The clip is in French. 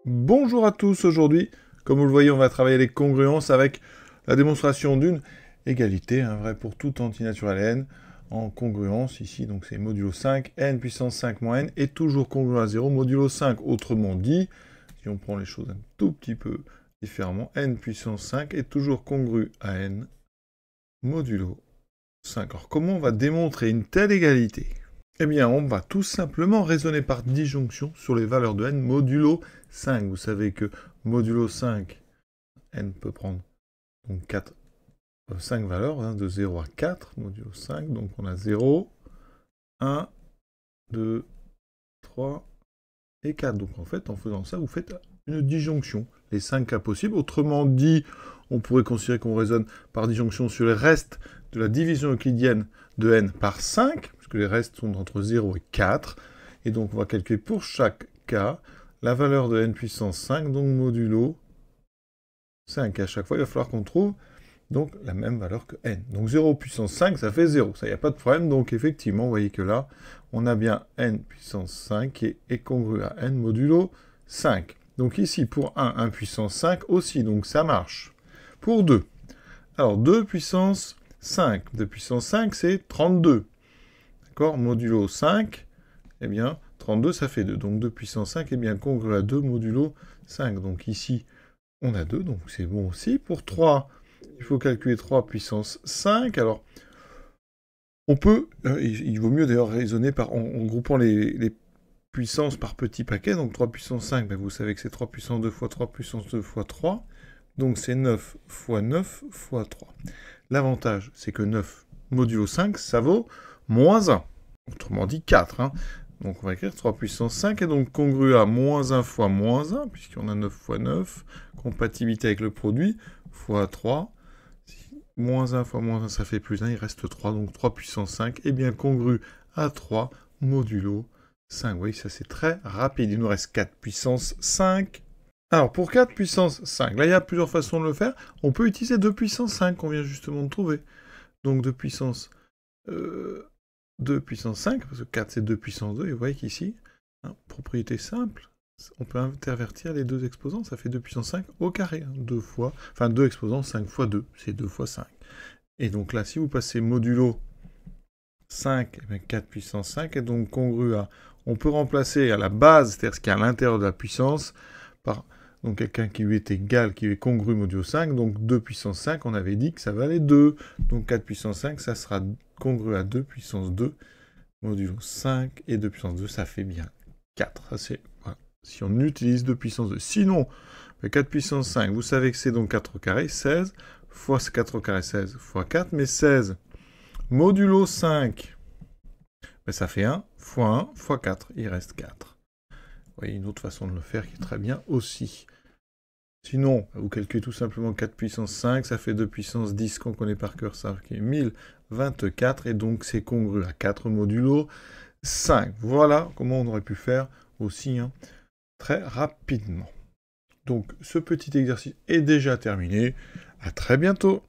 Bonjour à tous, aujourd'hui, comme vous le voyez, on va travailler les congruences avec la démonstration d'une égalité, vrai pour tout antinaturel n, en congruence, ici, donc c'est modulo 5, n puissance 5 moins n, est toujours congru à 0, modulo 5, autrement dit, si on prend les choses un tout petit peu différemment, n puissance 5 est toujours congru à n, modulo 5. Alors comment on va démontrer une telle égalité ? Eh bien, on va tout simplement raisonner par disjonction sur les valeurs de n modulo 5. Vous savez que modulo 5, n peut prendre donc 5 valeurs, de 0 à 4, modulo 5. Donc on a 0, 1, 2, 3 et 4. Donc en fait, en faisant ça, vous faites une disjonction, les 5 cas possibles. Autrement dit, on pourrait considérer qu'on raisonne par disjonction sur les restes de la division euclidienne de n par 5, puisque les restes sont entre 0 et 4. Et donc on va calculer pour chaque cas la valeur de n puissance 5, donc modulo 5. Et à chaque fois, il va falloir qu'on trouve donc la même valeur que n. Donc 0 puissance 5, ça fait 0. Ça, il n'y a pas de problème. Donc effectivement, vous voyez que là, on a bien n puissance 5 qui est congru à n modulo 5. Donc ici, pour 1 puissance 5 aussi, donc ça marche. Pour 2, alors 2 puissance 5. 2 puissance 5, c'est 32. D'accord, modulo 5, eh bien, 32, ça fait 2. Donc 2 puissance 5 est bien congru à 2 modulo 5. Donc ici, on a 2, donc c'est bon aussi. Pour 3, il faut calculer 3 puissance 5. Alors, on peut, il vaut mieux d'ailleurs raisonner en groupant les puissances par petits paquets. Donc 3 puissance 5, ben vous savez que c'est 3 puissance 2 fois 3 puissance 2 fois 3. Donc c'est 9 fois 9 fois 3. L'avantage, c'est que 9 modulo 5, ça vaut moins 1. Autrement dit 4. Donc on va écrire 3 puissance 5 est donc congru à moins 1 fois moins 1, puisqu'on a 9 fois 9, compatibilité avec le produit, fois 3. Moins 1 fois moins 1, ça fait plus 1, il reste 3. Donc 3 puissance 5 est bien congru à 3 modulo 5. Vous voyez, ça c'est très rapide. Il nous reste 4 puissance 5. Alors, pour 4 puissance 5, là, il y a plusieurs façons de le faire. On peut utiliser 2 puissance 5 qu'on vient justement de trouver. Donc 2 puissance 5, parce que 4 c'est 2 puissance 2, et vous voyez qu'ici, propriété simple, on peut intervertir les deux exposants, ça fait 2 puissance 5 au carré. 2 exposants, 5 fois 2, c'est 2 fois 5. Et donc là, si vous passez modulo 5, eh bien 4 puissance 5 est donc congru à... On peut remplacer à la base, c'est-à-dire ce qui est à l'intérieur de la puissance, par donc quelqu'un qui lui est égal, qui est congru modulo 5, donc 2 puissance 5, on avait dit que ça valait 2. Donc 4 puissance 5, ça sera congru à 2 puissance 2, modulo 5, et 2 puissance 2, ça fait bien 4. Ça c'est, voilà, si on utilise 2 puissance 2. Sinon, 4 puissance 5, vous savez que c'est donc 4 au carré, 16, fois 4 au carré, 16, fois 4, mais 16 modulo 5, ben ça fait 1 fois 4, il reste 4. Vous voyez une autre façon de le faire qui est très bien aussi. Sinon, vous calculez tout simplement 4 puissance 5, ça fait 2 puissance 10 qu'on connaît par cœur, ça fait 1024, et donc c'est congru à 4 modulo 5. Voilà comment on aurait pu faire aussi très rapidement. Donc ce petit exercice est déjà terminé. À très bientôt.